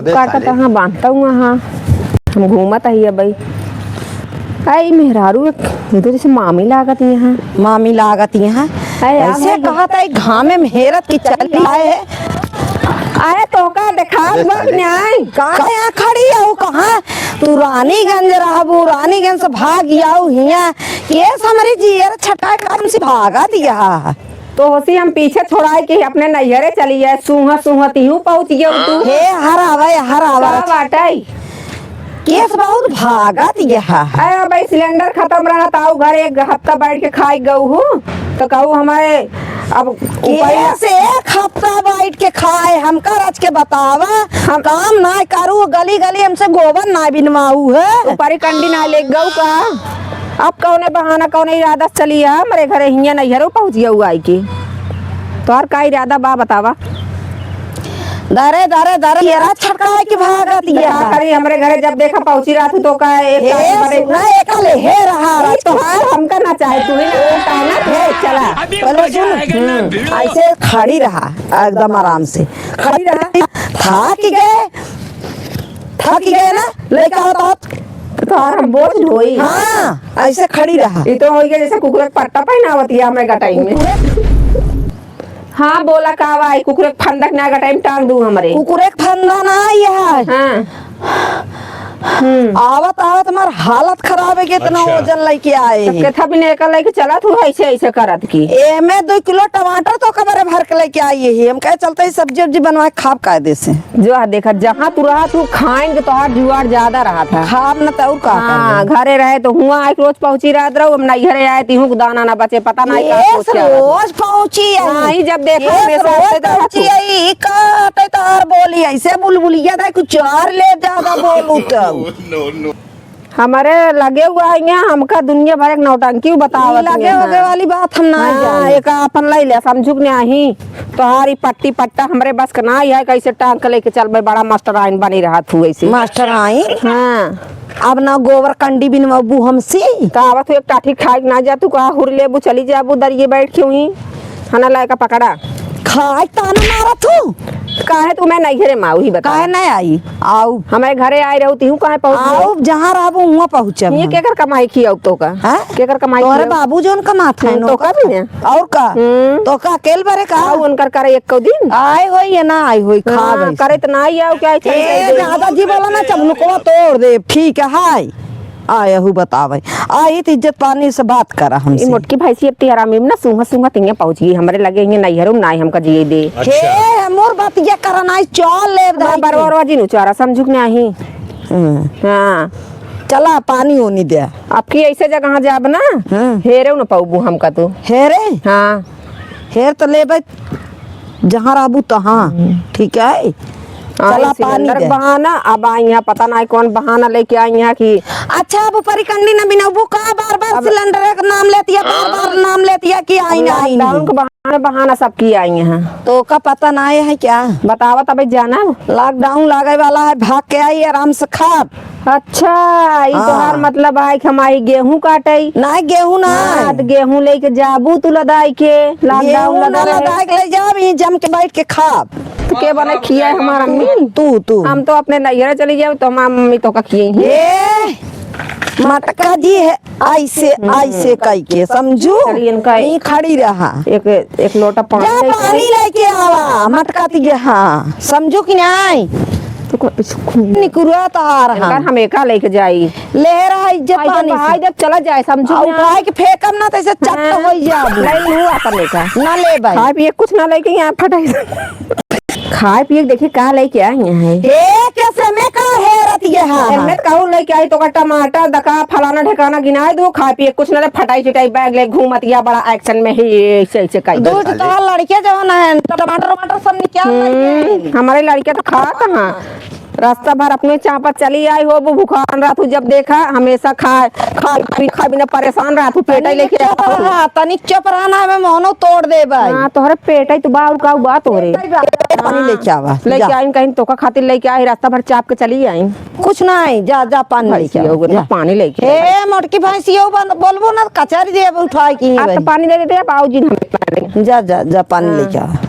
काटा तहाँ बांधता हूँ हाँ हम घूमत ही भाई आई मेहरारू ये तो जैसे मामी लागत यहाँ मामी लागत यहाँ ऐसे कहा था घाम में मेहरत की चल आए अरे तो का देखा न्याय कहाँ खड़ी है कहाँ तू रानीगंज रहबू रानीगंज से भाग जाऊ हिया केस हमारी जियर छटा काम से भागा दिया तो होसी हम पीछे छोड़ाए कि अपने नैहरे चली जाए सूहा सूहा तीहू पहुंच गया तू हे हरावा बाटाई केस बहुत भागा दिया अरे भाई सिलेंडर खत्म रहा था घर एक हफ्ता बैठ के खाई गऊ हूँ तो कहूँ हमारे अब कैसे एक हफ्ता बैठ के खाए हमका रच के बतावा हम काम ना करू गली गली हमसे गोबर ना बिनवाऊ है ऊपरी कंडी ना ले गऊ का अब कौने बहाना कौने इरादा चली है हमारे घरे हिया नैहरों पहुंच गया हुआ आई की तोहर का इरादा बा बतावा दरे दरे दरे येरा छटका के भागत ये करी हमरे घरे जब देखा पहुंची रहा तो का एक ना एकले हे रहा तो हमका ना चाहे तू ही ना ना थे चला पहले सुन ऐसे खड़ी रहा एकदम आराम से खड़ी रहा थक गए ना लेके आओ तो हम बोझ ढोई हाँ ऐसे खड़ी रहा ये तो हो गया जैसे कुकुर पट्टा पहनावती है हमें गटाई में हाँ बोला का भाई कुकुर फंदक ना गटाई में टांग दूं हमारे कुकुर फंदा ना है हाँ आवत हमार हालत खराब है कितना वजन लेके आए कथा भी नहीं लेके चला तू ऐसे ऐसे करत की एमे 2 किलो टमाटर तो कमरे भर के लेके आई है हम कहे चलते सब्जी उब्जी बनवाए खाब कायदे से जो देखा जहाँ तू रहा तू खाएंगे तो हर जुआर ज्यादा रहा था खाब न तो का हाँ घरे रहे तो हुआ एक रोज पहुंची रात रहो हम नहीं घरे आए हूँ दाना ना बचे पता नहीं रोज पहुंची आई जब देखा तार बोली ऐसे बुलबुलिया था कुछ चार ले ज्यादा बोलू तो हमारे लगे हुआ है यहाँ हमका दुनिया भर एक नौटंकी बतावा लगे होगे वाली बात हम ना एक अपन लाई ले समझुक नहीं तो हारी पट्टी पट्टा हमरे बस का ना है कैसे टांग के लेके चल भाई बड़ा मास्टर आइन बनी रहा तू ऐसे मास्टर आई हाँ अब ना गोबर कंडी बिनवाबू हमसे तो आवत एक टाठी खाए ना जा तू कहा हुर लेबू चली जाबू दरिये बैठ के हुई खाना लायका पकड़ा खाए ताना मारा तू काहे तू मैं नहीं घरे माऊ ही बता काहे नहीं आई आओ हमारे घरे आए रहती हूँ काहे पहुंच आओ जहाँ रहबू वहाँ पहुँचब ये केकर कमाई की अब तो का केकर कमाई तोरे बाबू जोन कमात है तो का भी है और का तो का अकेल बरे का उनकर करे एक दिन आए होई या ना आई होई खा गई करे तो ना ही आओ क्या दादाजी बोला ना चबनुको तोड़ दे ठीक है हाय आया हूँ बतावे आई तो इज्जत पानी से बात करा हमसे मोटकी भैंसी अब तिहरा में ना सूंघा सूंघा तिंगे पहुंच गई हमारे लगे हिंगे नहीं हरो ना हमका जिए दे हे मोर बात ये करना है चल ले बरवर वाजी नु चारा समझुक नहीं हां चला पानी होनी दे आपकी ऐसे जगह जाब ना हेरे न पाऊबू हमका तो हेरे हां हेर तो ले जहाँ रहबू तहाँ ठीक है चला पानी दे बहाना अब आई यहाँ पता नहीं कौन बहाना लेके आई यहाँ की अच्छा अब ऊपरी कंडी न बिनाबू का बार सिलेंडर का नाम लेती है बार नाम लेती है कि आई ना आई बहाना सब की आई यहाँ तो का पता ना है क्या बतावा तब जाना लॉकडाउन लागे वाला है भाग के आई आराम से खा अच्छा ये तो हर मतलब है कि हमारी गेहूं काटे ना गेहूं ना गेहूं लेके जाबू तू लदाई के लॉकडाउन लदाई के ले जाबी जम के बैठ के खा के बने खिया है हमारा मम्मी तू हम तो अपने नैहरा चली जाओ तो हमारी मम्मी तो का खिए मटका जी है ऐसे ऐसे कई के समझू यही खड़ी रहा एक लोटा पानी लेके आवा मटका ती हाँ समझू कि नहीं निकुरा तो आ रहा हम एका लेके जाई ले रहा इज्जत पानी भाई जब चला जाए समझू उठाए के फेंकम ना तैसे चट हो जा नहीं हुआ अपन लेका ना ले भाई खाए पिए कुछ ना लेके यहाँ फटाई खाए पिए देखिए का लेके आए हैं कैसे में का है रतिया हेलमेट कहूं लेके आई तो का टमाटर दका फलाना ठिकाना गिनाए दो खाए पिए कुछ ना ले फटाई चिटाई बैग ले घूमतिया बड़ा एक्शन में ही ऐसे कई दूध तो लड़के जवान है टमाटर सब निकाल हमारे लड़के तो खा कहाँ रास्ता भर अपने चापत चली आई हो वो भूखान रहा तू जब देखा हमेशा खा बिना परेशान रहा तू पेट लेके तनिक चुप रहना में मोनो तोड़ दे भाई हां तोहरे पेट तो बाऊ का बात हो रही पानी लेके आवा लेके आई कहीं तो का खातिर लेके आई रास्ता भर चाप के चली आई कुछ नहीं जा पानी लेके आओ पानी लेके ए मोटकी भैंसियो बोलबो ना कचहरी दे उठाई की आप तो पानी दे देते बाबूजी हमें जा पानी लेके आ